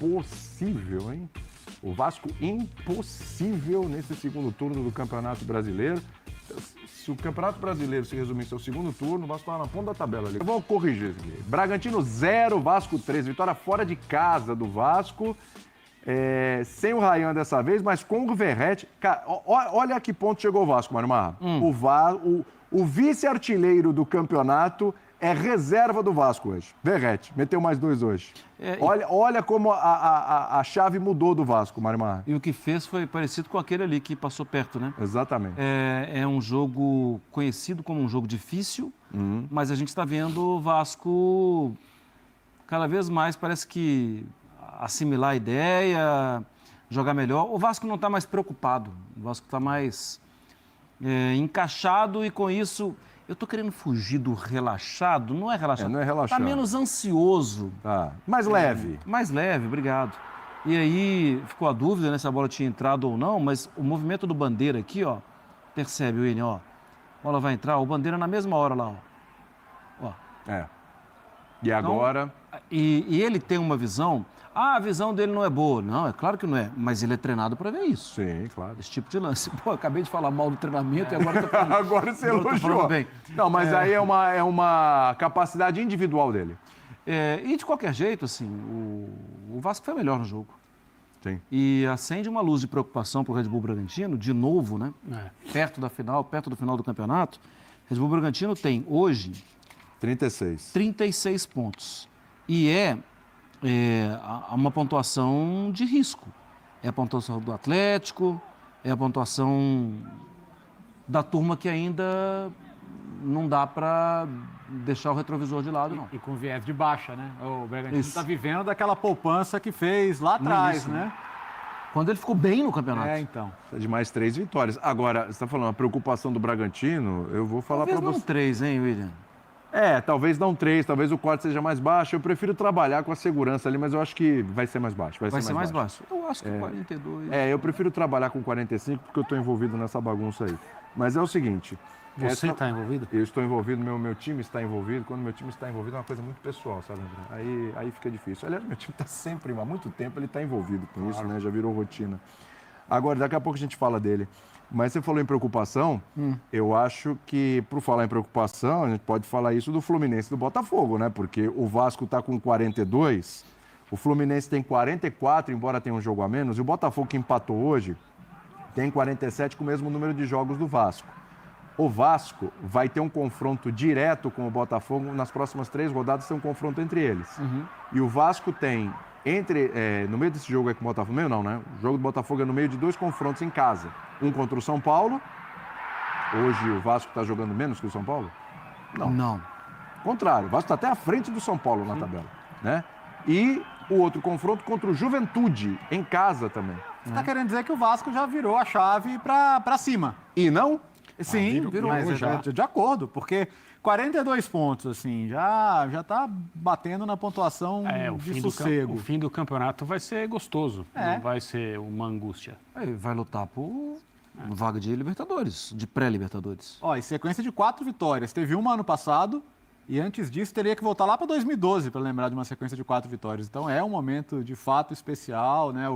impossível, hein? O Vasco impossível nesse segundo turno do Campeonato Brasileiro. Se o Campeonato Brasileiro se resumisse ao segundo turno, o Vasco estava na ponta da tabela ali. Eu vou corrigir isso aqui. Bragantino 0, Vasco 3. Vitória fora de casa do Vasco. Sem o Ryan dessa vez, mas com o Verratti. Cara, olha a que ponto chegou o Vasco, Mário Marra. O vice-artilheiro do campeonato é reserva do Vasco hoje. Verratti, meteu mais 2 hoje. Olha como a chave mudou do Vasco, Mário Marra. E o que fez foi parecido com aquele ali que passou perto, né? Exatamente. É um jogo conhecido como um jogo difícil, mas a gente está vendo o Vasco cada vez mais, parece que assimilar a ideia, jogar melhor. O Vasco não está mais preocupado, o Vasco está mais encaixado e com isso... Eu estou querendo fugir do relaxado, não é relaxado. Não é relaxado. Está menos ansioso. Tá. Mais leve. Mais leve, obrigado. E aí ficou a dúvida, né, se a bola tinha entrado ou não, mas o movimento do Bandeira aqui, ó, percebe, William, ó. A bola vai entrar, o Bandeira na mesma hora lá, ó. E agora... Então, e ele tem uma visão... a visão dele não é boa. Não, é claro que não é, mas ele é treinado para ver isso. Sim, claro. Esse tipo de lance. Pô, acabei de falar mal do treinamento e agora tô falando... Agora você elogiou. Bem. Não, mas aí é uma capacidade individual dele. E de qualquer jeito, assim, o Vasco foi melhor no jogo. Sim. E acende uma luz de preocupação para o Red Bull Bragantino, de novo, né? Perto do final do campeonato. Red Bull Bragantino tem hoje 36 pontos. E uma pontuação de risco. É a pontuação do Atlético, é a pontuação da turma que ainda não dá para deixar o retrovisor de lado, não. E com viés de baixa, né? O Bragantino está vivendo daquela poupança que fez lá atrás, né? Quando ele ficou bem no campeonato. Então. De mais 3 vitórias. Agora, você está falando a preocupação do Bragantino, eu vou falar para você... Talvez não 3, hein, William? Talvez não 3, talvez o corte seja mais baixo. Eu prefiro trabalhar com a segurança ali, mas eu acho que vai ser mais baixo. Vai ser mais baixo? Eu acho que 42. Eu prefiro trabalhar com 45 porque eu estou envolvido nessa bagunça aí. Mas é o seguinte... Você está envolvido? Eu estou envolvido, meu time está envolvido. Quando meu time está envolvido é uma coisa muito pessoal, sabe, André? Aí fica difícil. Aliás, meu time está sempre, há muito tempo, ele está envolvido com isso, né? Já virou rotina. Agora, daqui a pouco a gente fala dele. Mas você falou em preocupação, eu acho que, por falar em preocupação, a gente pode falar isso do Fluminense e do Botafogo, né? Porque o Vasco está com 42, o Fluminense tem 44, embora tenha um jogo a menos, e o Botafogo, que empatou hoje, tem 47 com o mesmo número de jogos do Vasco. O Vasco vai ter um confronto direto com o Botafogo, nas próximas 3 rodadas tem um confronto entre eles. E o Vasco tem... no meio desse jogo aí com o Botafogo, meio não, né? O jogo do Botafogo é no meio de 2 confrontos em casa. Um contra o São Paulo. Hoje o Vasco está jogando menos que o São Paulo? Não. Contrário, o Vasco está até à frente do São Paulo na tabela, né? E o outro confronto contra o Juventude, em casa também. Você está querendo dizer que o Vasco já virou a chave para cima? E não? Sim, virou mas já. De acordo, porque 42 pontos, assim, já está batendo na pontuação de sossego. O fim do campeonato vai ser gostoso, não vai ser uma angústia. Vai lutar por vaga de Libertadores, de pré-Libertadores. Em sequência de 4 vitórias. Teve uma ano passado e antes disso teria que voltar lá para 2012 para lembrar de uma sequência de 4 vitórias. Então é um momento de fato especial, né?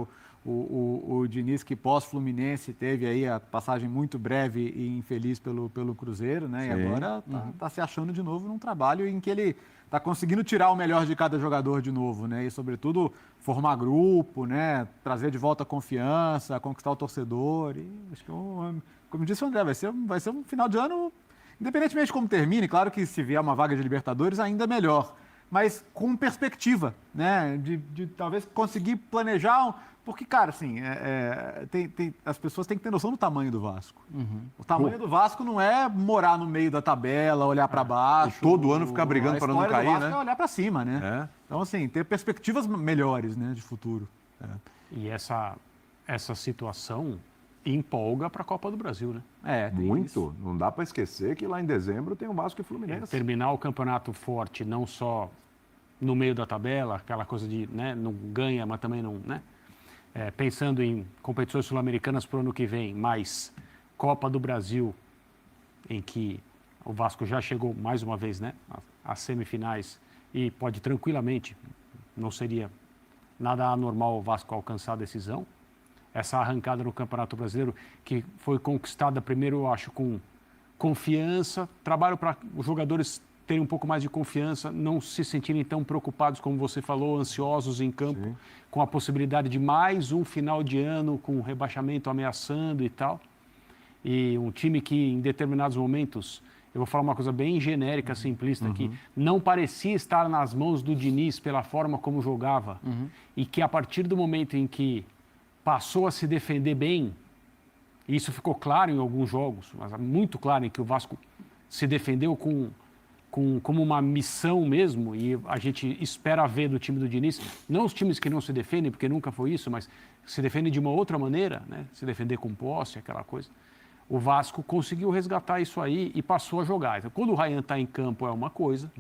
O Diniz, que pós-Fluminense teve aí a passagem muito breve e infeliz pelo Cruzeiro, né? E agora está se achando de novo num trabalho em que ele está conseguindo tirar o melhor de cada jogador de novo, né? E, sobretudo, formar grupo, né? Trazer de volta a confiança, conquistar o torcedor. E acho que, como disse o André, vai ser um final de ano, independentemente de como termine, claro que se vier uma vaga de Libertadores, ainda melhor. Mas com perspectiva, né? De talvez conseguir planejar... Porque, cara, assim, as pessoas têm que ter noção do tamanho do Vasco. O tamanho do Vasco não é morar no meio da tabela, olhar para baixo. E todo ano ficar brigando para não cair, né? A história do Vasco é olhar para cima, né? Então, assim, ter perspectivas melhores, né, de futuro. E essa situação empolga para a Copa do Brasil, né? Muito. Isso. Não dá para esquecer que lá em dezembro tem o Vasco e Fluminense. Terminar o campeonato forte, não só no meio da tabela, aquela coisa de, né, não ganha, mas também não, né? Pensando em competições sul-americanas para o ano que vem, mais Copa do Brasil, em que o Vasco já chegou mais uma vez, né, às semifinais e pode tranquilamente, não seria nada anormal o Vasco alcançar a decisão. Essa arrancada no Campeonato Brasileiro, que foi conquistada primeiro, eu acho, com confiança, trabalho para os jogadores terem um pouco mais de confiança, não se sentirem tão preocupados, como você falou, ansiosos em campo, Sim. com a possibilidade de mais um final de ano com o rebaixamento ameaçando e tal. E um time que, em determinados momentos, eu vou falar uma coisa bem genérica, simplista aqui, não parecia estar nas mãos do Diniz pela forma como jogava, e que a partir do momento em que passou a se defender bem, e isso ficou claro em alguns jogos, mas muito claro em que o Vasco se defendeu como uma missão mesmo, e a gente espera ver do time do Diniz, não os times que não se defendem, porque nunca foi isso, mas se defendem de uma outra maneira, né? Se defender com posse, aquela coisa. O Vasco conseguiu resgatar isso aí e passou a jogar. Então, quando o Ryan está em campo é uma coisa,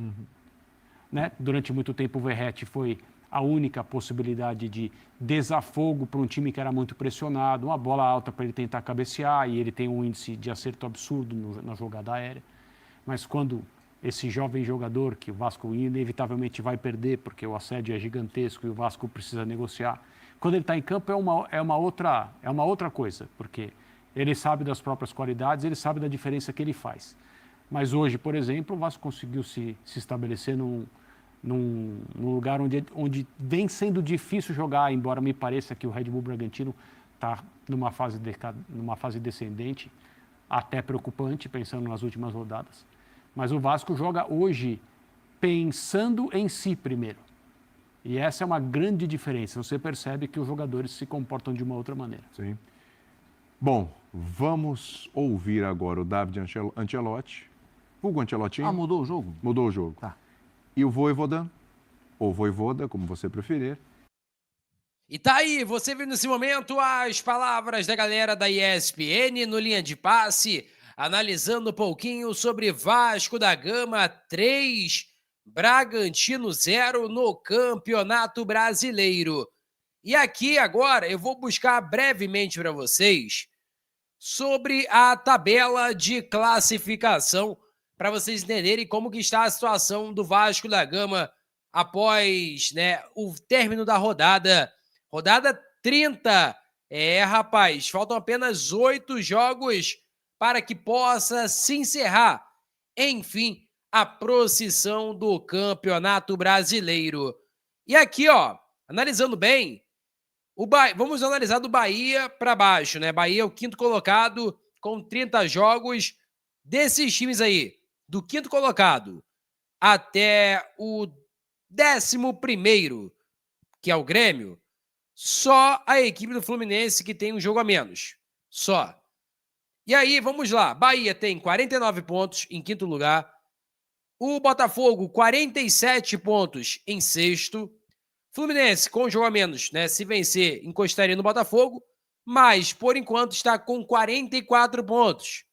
né? Durante muito tempo o Verratti foi a única possibilidade de desafogo para um time que era muito pressionado, uma bola alta para ele tentar cabecear, e ele tem um índice de acerto absurdo na jogada aérea. Mas quando esse jovem jogador, que o Vasco inevitavelmente vai perder, porque o assédio é gigantesco e o Vasco precisa negociar, quando ele está em campo é uma outra coisa, porque ele sabe das próprias qualidades, ele sabe da diferença que ele faz. Mas hoje, por exemplo, o Vasco conseguiu se estabelecer num lugar onde vem sendo difícil jogar, embora me pareça que o Red Bull Bragantino está numa fase descendente, até preocupante, pensando nas últimas rodadas. Mas o Vasco joga hoje pensando em si primeiro. E essa é uma grande diferença. Você percebe que os jogadores se comportam de uma outra maneira. Sim. Bom, vamos ouvir agora o David Ancelotti. Hugo Ancelotti. Ah, mudou o jogo? Mudou o jogo. Tá. E o Vojvoda, ou Voivoda, como você preferir. E tá aí, você viu nesse momento as palavras da galera da ESPN no Linha de Passe, analisando um pouquinho sobre Vasco da Gama 3, Bragantino 0 no Campeonato Brasileiro. E aqui agora eu vou buscar brevemente para vocês sobre a tabela de classificação, para vocês entenderem como que está a situação do Vasco da Gama após, né, o término da rodada 30. Rapaz, faltam apenas 8 jogos para que possa se encerrar, enfim, a procissão do Campeonato Brasileiro. E aqui, ó, analisando bem, vamos analisar do Bahia para baixo, né? Bahia é o 5º colocado com 30 jogos. Desses times aí, do 5º colocado até o 11º, que é o Grêmio, só a equipe do Fluminense que tem um jogo a menos. Só. E aí, vamos lá. Bahia tem 49 pontos em 5º lugar. O Botafogo, 47 pontos em 6º. Fluminense, com um jogo a menos, né? Se vencer, encostaria no Botafogo. Mas, por enquanto, está com 44 pontos.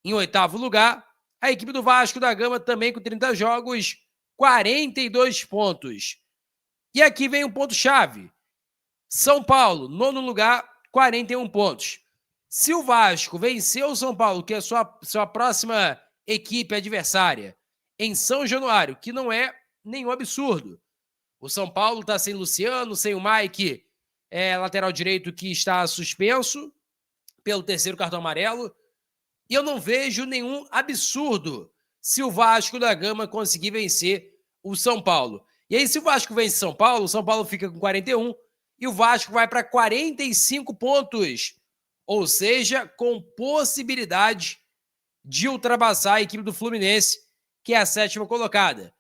Em 8º lugar, a equipe do Vasco da Gama, também com 30 jogos, 42 pontos. E aqui vem um ponto-chave. São Paulo, 9º lugar, 41 pontos. Se o Vasco vencer o São Paulo, que é a sua próxima equipe adversária, em São Januário, que não é nenhum absurdo. O São Paulo está sem Luciano, sem o Mike, lateral direito, que está suspenso pelo 3º cartão amarelo. E eu não vejo nenhum absurdo se o Vasco da Gama conseguir vencer o São Paulo. E aí, se o Vasco vence o São Paulo fica com 41 e o Vasco vai para 45 pontos. Ou seja, com possibilidade de ultrapassar a equipe do Fluminense, que é a 7ª colocada.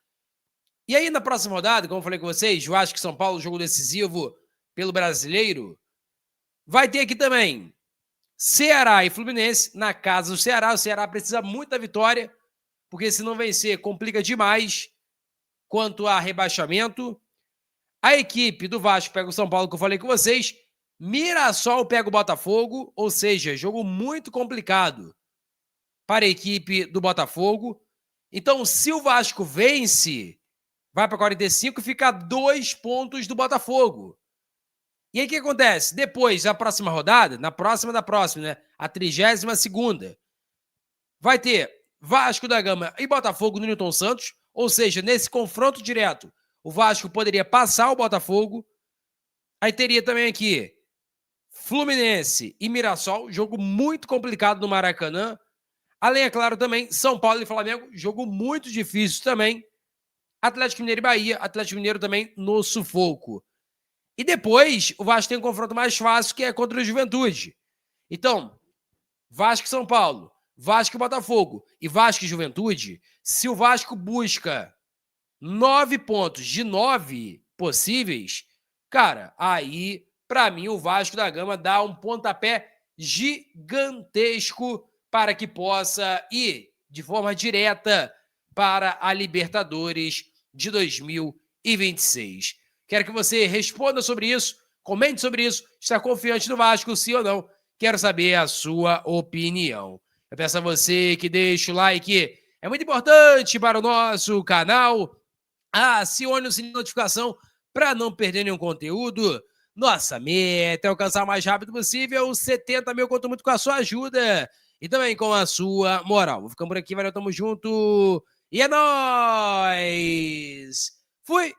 E aí, na próxima rodada, como eu falei com vocês, Vasco e São Paulo, jogo decisivo pelo Brasileiro, vai ter aqui também Ceará e Fluminense na casa do Ceará. O Ceará precisa muito da vitória, porque se não vencer, complica demais quanto a rebaixamento. A equipe do Vasco pega o São Paulo, que eu falei com vocês. Mirassol pega o Botafogo, ou seja, jogo muito complicado para a equipe do Botafogo. Então, se o Vasco vence, vai para 45 e fica a 2 pontos do Botafogo. E aí o que acontece? Depois, na próxima rodada, na próxima da próxima, né? A 32ª, vai ter Vasco da Gama e Botafogo no Newton Santos, ou seja, nesse confronto direto, o Vasco poderia passar o Botafogo, Aí teria também aqui Fluminense e Mirassol, jogo muito complicado no Maracanã. Além, é claro, também São Paulo e Flamengo, jogo muito difícil também. Atlético Mineiro e Bahia, Atlético Mineiro também no sufoco. E depois, o Vasco tem um confronto mais fácil, que é contra o Juventude. Então, Vasco e São Paulo, Vasco e Botafogo e Vasco e Juventude, se o Vasco busca 9 pontos de 9 possíveis, cara, aí, para mim, o Vasco da Gama dá um pontapé gigantesco para que possa ir de forma direta para a Libertadores de 2026. Quero que você responda sobre isso, comente sobre isso, está confiante no Vasco, sim ou não? Quero saber a sua opinião. Eu peço a você que deixe o like, é muito importante para o nosso canal. Acione o sininho de notificação para não perder nenhum conteúdo. Nossa meta é alcançar o mais rápido possível 70 mil, conto muito com a sua ajuda e também com a sua moral. Vou ficando por aqui, valeu, tamo junto e é nóis! Fui!